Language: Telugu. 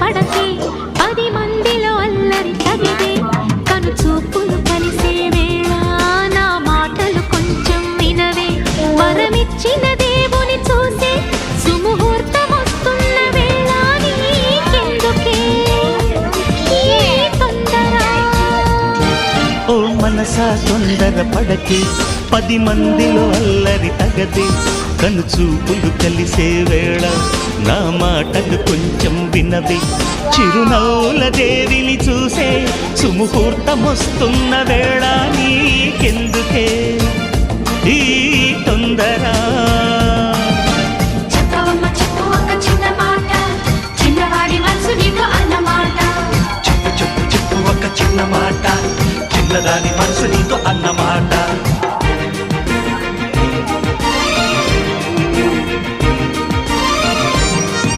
పడకే 10 మందిలో అల్లరి తగిదే కను చూపులు కలిసే వేళ నా మాటలు కొంచెం వినవే వరమిచ్చిన దేవుని చూసే సుముహూర్తం వస్తున్న వేళ నీకెందుకే ఈ తొందర ఓ మనసా తొందర పడకే 10 మందిలో అల్లరి తగదే కను చూపులు కలిసే వేళ నా మాటలు కొంచెం వినవే చిరునవ్వుల దేవిని చూసే సుముహూర్తం వస్తున్న వేళ నీకెందుకే ఈ తొందర